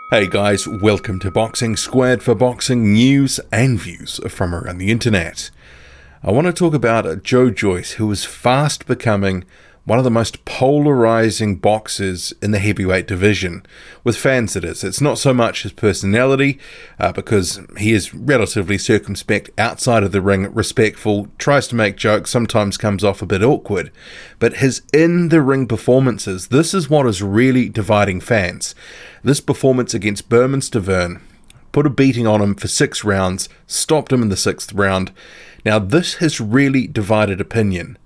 Hey guys, welcome to Boxing Squared for boxing news and views from around the internet. I want to talk about Joe Joyce, who is fast becoming one of the most polarizing boxers in the heavyweight division. With fans it is. It's not so much his personality, because he is relatively circumspect outside of the ring, respectful, tries to make jokes, sometimes comes off a bit awkward. But his in-the-ring performances, this is what is really dividing fans. This performance against Stiverne put a beating on him for 6 rounds, stopped him in the 6th round. Now this has really divided opinion.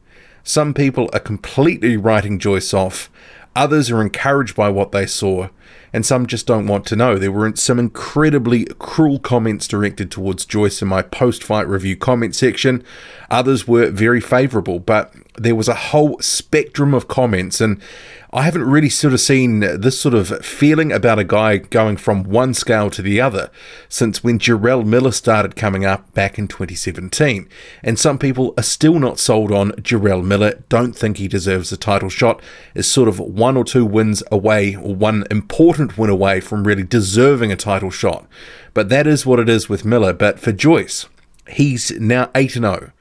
Some people are completely writing Joyce off, others are encouraged by what they saw, and some just don't want to know. There were some incredibly cruel comments directed towards Joyce in my post-fight review comment section. Others were very favourable, but there was a whole spectrum of comments, and I haven't really sort of seen this sort of feeling about a guy going from one scale to the other since when Jarrell Miller started coming up back in 2017. And some people are still not sold on Jarrell Miller, don't think he deserves a title shot, is sort of 1 or 2 wins away, or one important win away from really deserving a title shot. But that is what it is with Miller. But for Joyce, he's now 8-0.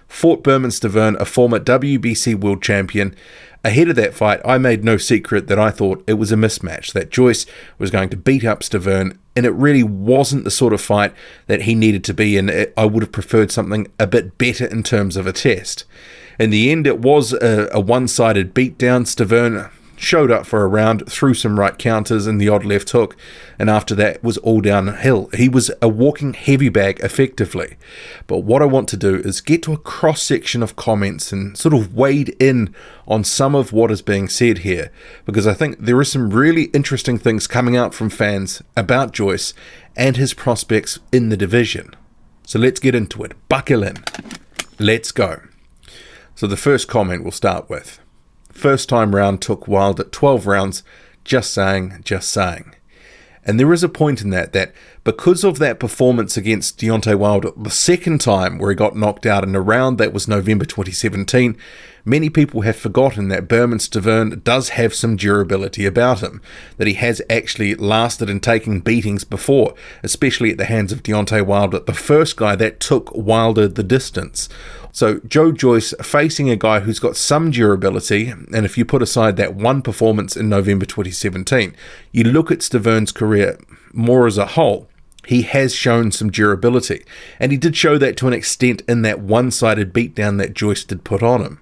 Fought Stiverne, a former WBC world champion. Ahead of that fight, I made no secret that I thought it was a mismatch, that Joyce was going to beat up Stiverne, and it really wasn't the sort of fight that he needed to be in. I would have preferred something a bit better in terms of a test. In the end, it was a one-sided beatdown. Stiverne showed up for a round, threw some right counters and the odd left hook, and after that was all downhill. He was a walking heavy bag effectively. But what I want to do is get to a cross-section of comments and sort of wade in on some of what is being said here, because I think there are some really interesting things coming out from fans about Joyce and his prospects in the division. So let's get into it. Buckle in. Let's go. So the first comment we'll start with. First time round took Wilder 12 rounds, just saying. And there is a point in that because of that performance against Deontay Wilder the second time where he got knocked out in a round, that was November 2017, many people have forgotten that Stiverne does have some durability about him, that he has actually lasted and taken beatings before, especially at the hands of Deontay Wilder, the first guy that took Wilder the distance. So Joe Joyce facing a guy who's got some durability, and if you put aside that one performance in November 2017, you look at Stiverne's career more as a whole, he has shown some durability. And he did show that to an extent in that one-sided beatdown that Joyce did put on him.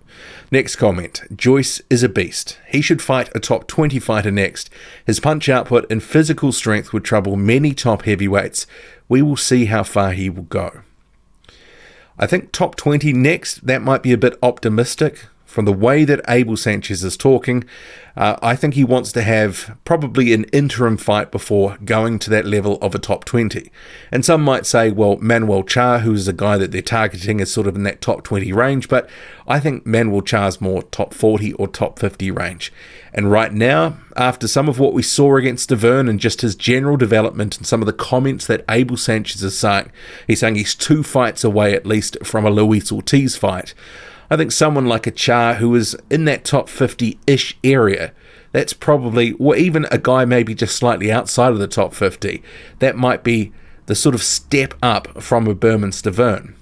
Next comment, Joyce is a beast. He should fight a top 20 fighter next. His punch output and physical strength would trouble many top heavyweights. We will see how far he will go. I think top 20 next, that might be a bit optimistic. From the way that Abel Sanchez is talking, I think he wants to have probably an interim fight before going to that level of a top 20. And some might say, well, Manuel Charr, who's a guy that they're targeting, is sort of in that top 20 range, but I think Manuel Charr's more top 40 or top 50 range. And right now, after some of what we saw against Stiverne and just his general development and some of the comments that Abel Sanchez is saying, he's saying he's 2 fights away at least from a Luis Ortiz fight. I think someone like a Charr who is in that top 50-ish area, that's probably, or even a guy maybe just slightly outside of the top 50, that might be the sort of step up from a Stiverne.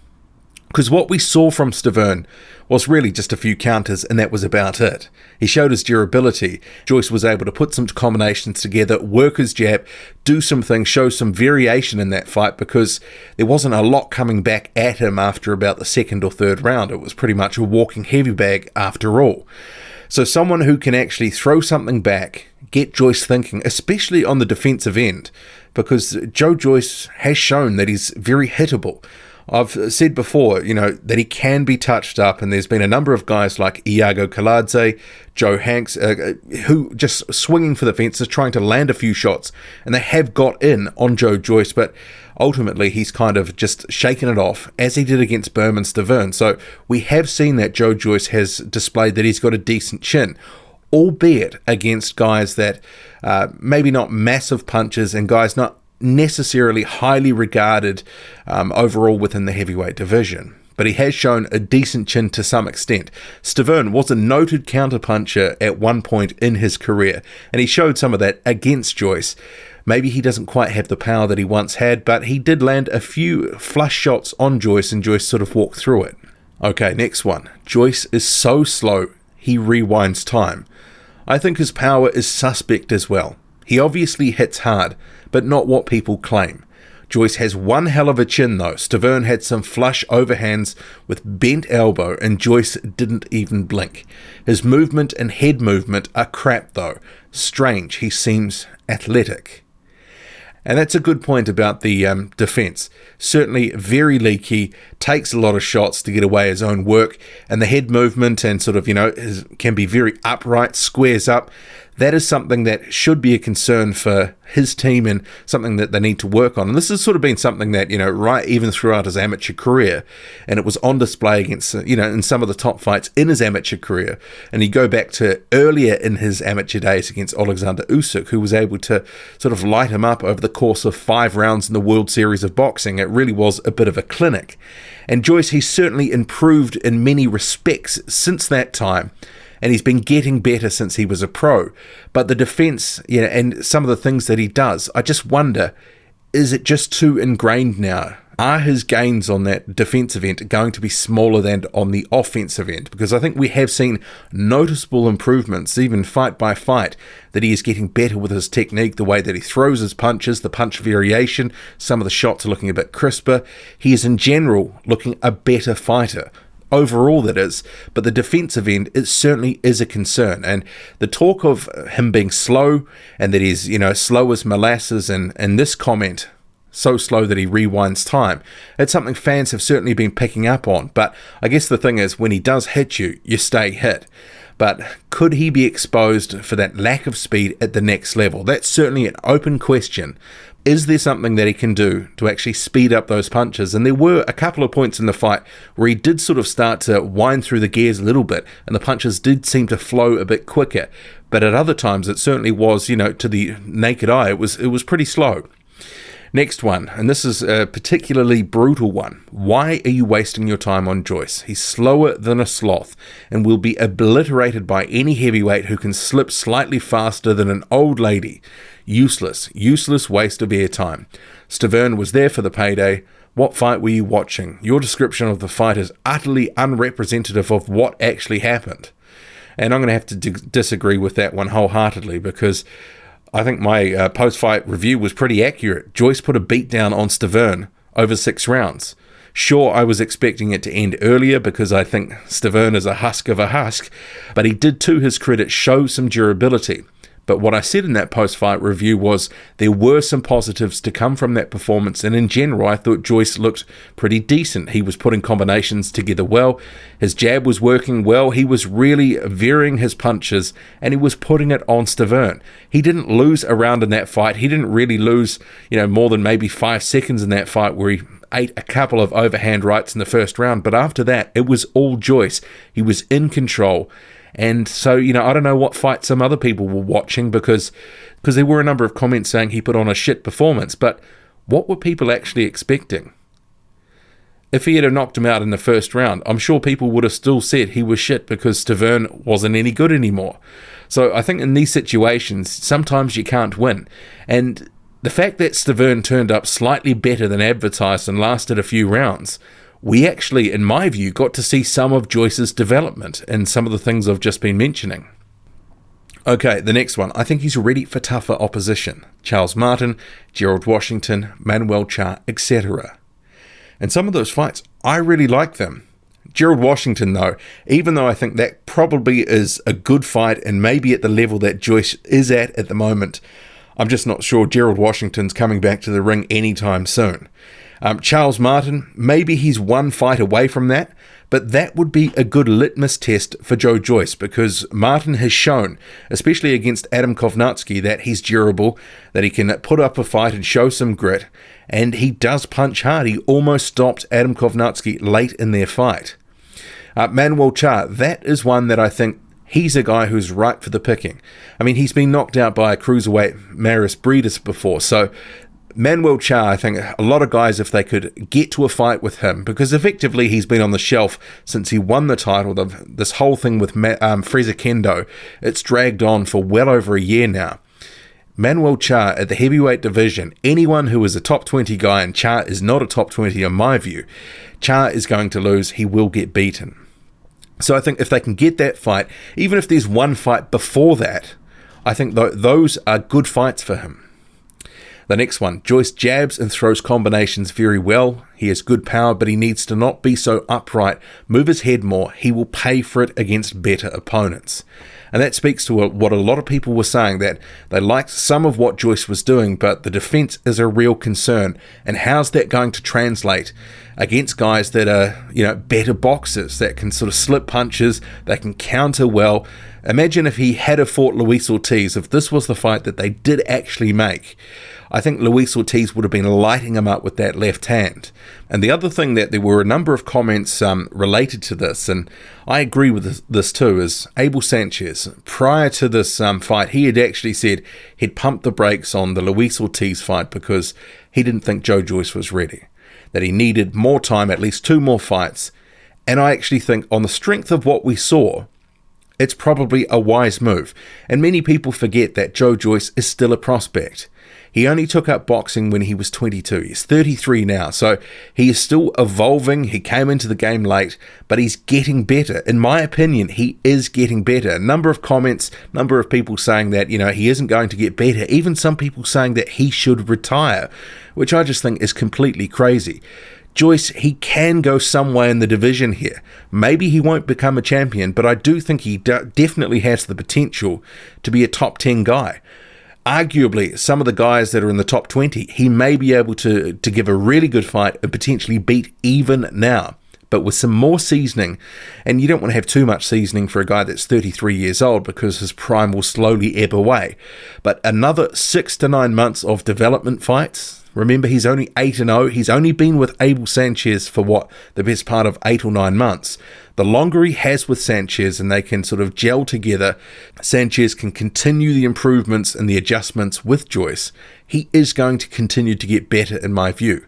Because what we saw from Stiverne was really just a few counters, and that was about it. He showed his durability. Joyce was able to put some combinations together, work his jab, do some things, show some variation in that fight, because there wasn't a lot coming back at him after about the 2nd or 3rd round. It was pretty much a walking heavy bag after all. So someone who can actually throw something back, get Joyce thinking, especially on the defensive end, because Joe Joyce has shown that he's very hittable. I've said before, that he can be touched up, and there's been a number of guys like Iago Kaladze, Joe Hanks, who just swinging for the fences, trying to land a few shots, and they have got in on Joe Joyce, but ultimately he's kind of just shaken it off, as he did against Stiverne. So we have seen that Joe Joyce has displayed that he's got a decent chin, albeit against guys that maybe not massive punches and guys not necessarily highly regarded overall within the heavyweight division. But he has shown a decent chin to some extent. Stiverne was a noted counterpuncher at one point in his career, and he showed some of that against Joyce. Maybe he doesn't quite have the power that he once had, but he did land a few flush shots on Joyce, and Joyce sort of walked through it. Okay, next one. Joyce is so slow, he rewinds time. I think his power is suspect as well. He obviously hits hard, but not what people claim. Joyce has one hell of a chin though. Stavern had some flush overhands with bent elbow, and Joyce didn't even blink. His movement and head movement are crap though. Strange, he seems athletic. And that's a good point about the defence. Certainly very leaky, takes a lot of shots to get away his own work, and the head movement and sort of, can be very upright, squares up. That is something that should be a concern for his team and something that they need to work on. And this has sort of been something that, right even throughout his amateur career, and it was on display against, in some of the top fights in his amateur career. And you go back to earlier in his amateur days against Alexander Usyk, who was able to sort of light him up over the course of 5 rounds in the World Series of Boxing. It really was a bit of a clinic. And Joyce, he's certainly improved in many respects since that time. And he's been getting better since he was a pro. But the defense, and some of the things that he does, I just wonder, is it just too ingrained now? Are his gains on that defensive end going to be smaller than on the offensive end? Because I think we have seen noticeable improvements, even fight by fight, that he is getting better with his technique, the way that he throws his punches, the punch variation, some of the shots are looking a bit crisper. He is in general looking a better fighter. Overall that is, but the defensive end, it certainly is a concern. And the talk of him being slow and that he's, slow as molasses, and this comment, so slow that he rewinds time, it's something fans have certainly been picking up on. But I guess the thing is, when he does hit you, you stay hit. But could he be exposed for that lack of speed at the next level? That's certainly an open question. Is there something that he can do to actually speed up those punches? And there were a couple of points in the fight where he did sort of start to wind through the gears a little bit, and the punches did seem to flow a bit quicker. But at other times, it certainly was, to the naked eye, it was pretty slow. Next one, and this is a particularly brutal one. Why are you wasting your time on Joyce? He's slower than a sloth and will be obliterated by any heavyweight who can slip slightly faster than an old lady. Useless waste of airtime. Stavern was there for the payday. What fight were you watching? Your description of the fight is utterly unrepresentative of what actually happened. And I'm going to have to disagree with that one wholeheartedly, because I think my post-fight review was pretty accurate. Joyce put a beat down on Stavern over 6 rounds. Sure, I was expecting it to end earlier because I think Stavern is a husk of a husk, but he did, to his credit, show some durability. But what I said in that post-fight review was there were some positives to come from that performance, and in general I thought Joyce looked pretty decent. He was putting combinations together well, his jab was working well, he was really varying his punches, and he was putting it on Stavern. He didn't lose a round in that fight. He didn't really lose, more than maybe 5 seconds in that fight where he ate a couple of overhand rights in the first round, but after that it was all Joyce. He was in control. And so, I don't know what fight some other people were watching, because there were a number of comments saying he put on a shit performance, but what were people actually expecting? If he had knocked him out in the first round, I'm sure people would have still said he was shit because Stavern wasn't any good anymore. So I think in these situations, sometimes you can't win. And the fact that Stavern turned up slightly better than advertised and lasted a few rounds, we actually, in my view, got to see some of Joyce's development and some of the things I've just been mentioning. Okay, the next one. I think he's ready for tougher opposition. Charles Martin, Gerald Washington, Manuel Cha, etc. And some of those fights, I really like them. Gerald Washington, though, even though I think that probably is a good fight and maybe at the level that Joyce is at the moment, I'm just not sure Gerald Washington's coming back to the ring anytime soon. Charles Martin, maybe he's one fight away from that, but that would be a good litmus test for Joe Joyce, because Martin has shown, especially against Adam Kovnatsky, that he's durable, that he can put up a fight and show some grit, and he does punch hard. He almost stopped Adam Kovnatsky late in their fight. Manuel Cha, that is one that I think he's a guy who's ripe for the picking. I mean, he's been knocked out by a cruiserweight Maris Breedis before, so Manuel Cha, I think a lot of guys, if they could get to a fight with him, because effectively he's been on the shelf since he won the title. This whole thing with Fraser Kendo, it's dragged on for well over a year now. Manuel Charr at the heavyweight division, anyone who is a top 20 guy, and Charr is not a top 20 in my view, Charr is going to lose. He will get beaten. So I think if they can get that fight, even if there's one fight before that, I think those are good fights for him. The next one, Joyce jabs and throws combinations very well. He has good power, but he needs to not be so upright, move his head more. He will pay for it against better opponents. And that speaks to what a lot of people were saying, that they liked some of what Joyce was doing, but the defense is a real concern. And how's that going to translate against guys that are, better boxers, that can sort of slip punches, they can counter well? Imagine if he had fought Luis Ortiz, if this was the fight that they did actually make. I think Luis Ortiz would have been lighting him up with that left hand. And the other thing, that there were a number of comments related to this, and I agree with this too, is Abel Sanchez. Prior to this fight, he had actually said he'd pumped the brakes on the Luis Ortiz fight because he didn't think Joe Joyce was ready, that he needed more time, at least 2 more fights. And I actually think on the strength of what we saw, it's probably a wise move. And many people forget that Joe Joyce is still a prospect. He only took up boxing when he was 22. He's 33 now, so he is still evolving. He came into the game late, but he's getting better. In my opinion, he is getting better. A number of comments, number of people saying that, he isn't going to get better. Even some people saying that he should retire, which I just think is completely crazy. Joyce, he can go somewhere in the division here. Maybe he won't become a champion, but I do think he definitely has the potential to be a top 10 guy. Arguably, some of the guys that are in the top 20, he may be able to give a really good fight and potentially beat even now. But with some more seasoning, and you don't want to have too much seasoning for a guy that's 33 years old because his prime will slowly ebb away. But another 6 to 9 months of development fights. Remember, he's only 8-0. He's only been with Abel Sanchez for the best part of 8 or 9 months. The longer he has with Sanchez and they can sort of gel together, Sanchez can continue the improvements and the adjustments with Joyce. He is going to continue to get better in my view.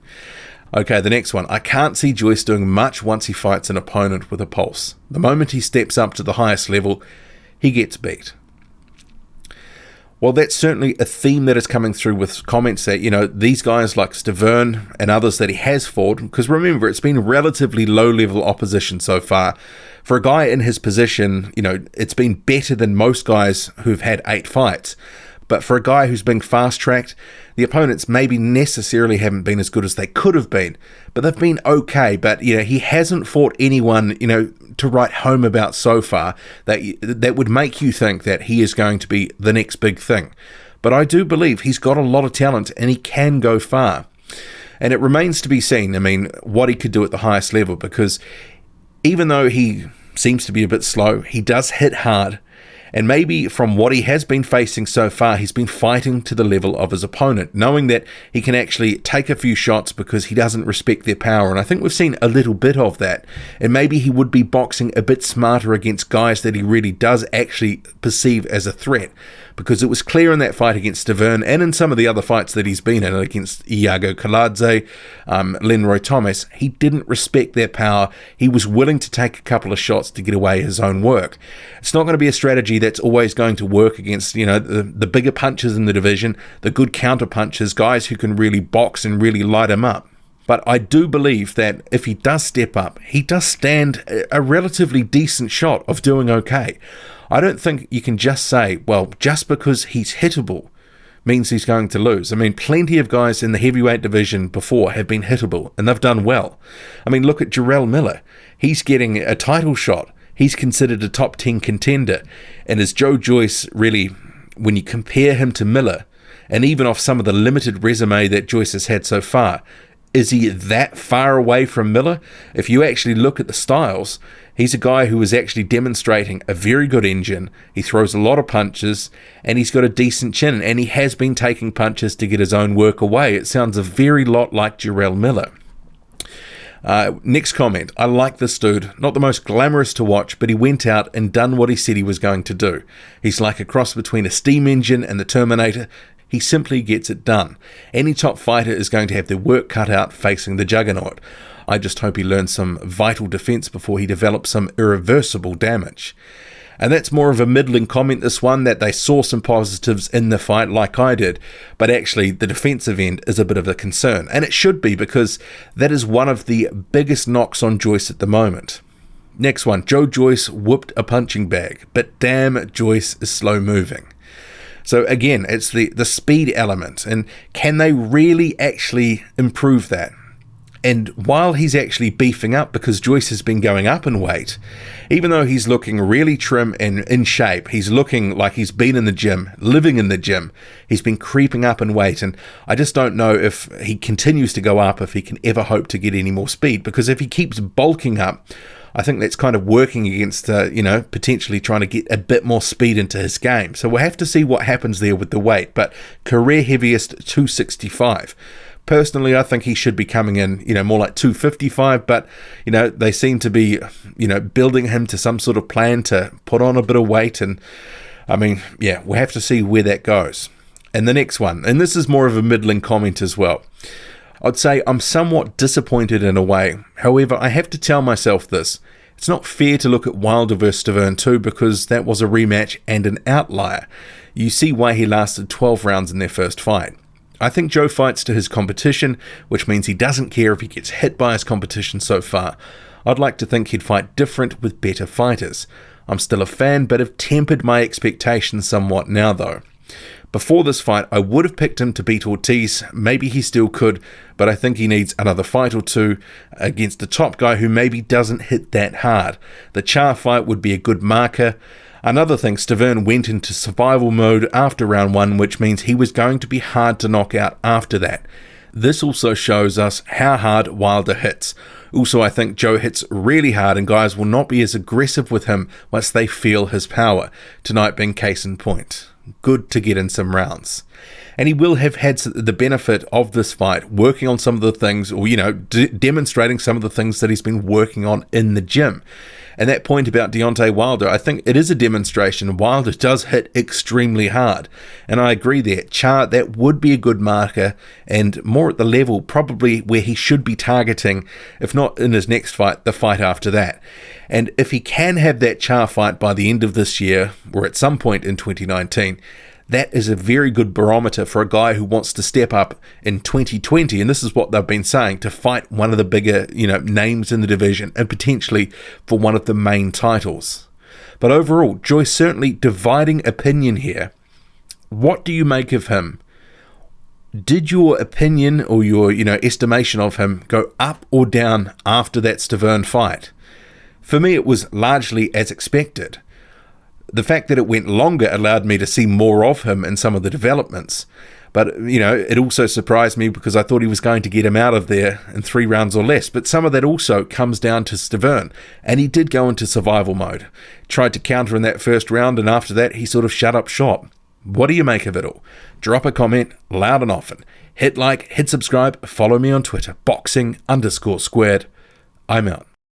Okay, the next one. I can't see Joyce doing much once he fights an opponent with a pulse. The moment he steps up to the highest level, he gets beat. Well, that's certainly a theme that is coming through with comments that, these guys like Stiverne and others that he has fought, because remember, it's been relatively low-level opposition so far. For a guy in his position, it's been better than most guys who've had 8 fights. But for a guy who's been fast-tracked, the opponents maybe necessarily haven't been as good as they could have been, but they've been okay. But, he hasn't fought anyone, to write home about so far that would make you think that he is going to be the next big thing. But I do believe he's got a lot of talent and he can go far. And it remains to be seen, what he could do at the highest level, because even though he seems to be a bit slow, he does hit hard. And maybe from what he has been facing so far, he's been fighting to the level of his opponent, knowing that he can actually take a few shots because he doesn't respect their power. And I think we've seen a little bit of that. And maybe he would be boxing a bit smarter against guys that he really does actually perceive as a threat. Because it was clear in that fight against Stiverne and in some of the other fights that he's been in against Iago Kaladze, Lenroy Thomas, he didn't respect their power. He was willing to take a couple of shots to get away his own work. It's not going to be a strategy that's always going to work against, the bigger punchers in the division, the good counter punchers, guys who can really box and really light him up. But I do believe that if he does step up, he does stand a relatively decent shot of doing okay. I don't think you can just say, well, just because he's hittable means he's going to lose. Plenty of guys in the heavyweight division before have been hittable, and they've done well. Look at Jarrell Miller. He's getting a title shot. He's considered a top 10 contender. And is Joe Joyce really, when you compare him to Miller, and even off some of the limited resume that Joyce has had so far, is he that far away from Miller? If you actually look at the styles, he's a guy who is actually demonstrating a very good engine. He throws a lot of punches, and he's got a decent chin, and he has been taking punches to get his own work away. It sounds a very lot like Jarrell Miller. Next comment. I like this dude. Not the most glamorous to watch, but he went out and done what he said he was going to do. He's like a cross between a steam engine and the Terminator. He simply gets it done. Any top fighter is going to have their work cut out facing the juggernaut. I just hope he learns some vital defense before he develops some irreversible damage. And that's more of a middling comment, this one, that they saw some positives in the fight like I did, but actually the defensive end is a bit of a concern. And it should be, because that is one of the biggest knocks on Joyce at the moment. Next one, Joe Joyce whooped a punching bag, but damn, Joyce is slow moving. So again, it's the speed element, and can they really actually improve that? And while he's actually beefing up, because Joyce has been going up in weight, even though he's looking really trim and in shape, he's looking like he's been in the gym, living in the gym, he's been creeping up in weight. And I just don't know if he continues to go up, if he can ever hope to get any more speed, because if he keeps bulking up, I think that's kind of working against, potentially trying to get a bit more speed into his game. So we'll have to see what happens there with the weight. But career heaviest 265. Personally, I think he should be coming in, more like 255, but, they seem to be, building him to some sort of plan to put on a bit of weight. And we'll have to see where that goes. And the next one, and this is more of a middling comment as well. I'd say I'm somewhat disappointed in a way. However, I have to tell myself this. It's not fair to look at Wilder versus Stiverne too, because that was a rematch and an outlier. You see why he lasted 12 rounds in their first fight. I think Joe fights to his competition, which means he doesn't care if he gets hit by his competition so far. I'd like to think he'd fight different with better fighters. I'm still a fan, but have tempered my expectations somewhat now though. Before this fight, I would have picked him to beat Ortiz. Maybe he still could, but I think he needs another fight or two against a top guy who maybe doesn't hit that hard. The Char fight would be a good marker. Another thing, Stiverne went into survival mode after round 1, which means he was going to be hard to knock out after that. This also shows us how hard Wilder hits. Also, I think Joe hits really hard, and guys will not be as aggressive with him once they feel his power. Tonight being case in point. Good to get in some rounds. And he will have had the benefit of this fight, working on some of the things, or, demonstrating some of the things that he's been working on in the gym. And that point about Deontay Wilder, I think it is a demonstration. Wilder does hit extremely hard. And I agree there. Char, that would be a good marker, and more at the level probably where he should be targeting, if not in his next fight, the fight after that. And if he can have that Char fight by the end of this year, or at some point in 2019, that is a very good barometer for a guy who wants to step up in 2020, and this is what they've been saying, to fight one of the bigger, names in the division, and potentially for one of the main titles. But overall, Joyce certainly dividing opinion here. What do you make of him? Did your opinion or your, estimation of him go up or down after that Stiverne fight? For me, it was largely as expected. The fact that it went longer allowed me to see more of him in some of the developments. But, it also surprised me because I thought he was going to get him out of there in 3 rounds or less. But some of that also comes down to Stiverne. And he did go into survival mode. Tried to counter in that first round, and after that, he sort of shut up shop. What do you make of it all? Drop a comment loud and often. Hit like, hit subscribe, follow me on Twitter, boxing_squared. I'm out.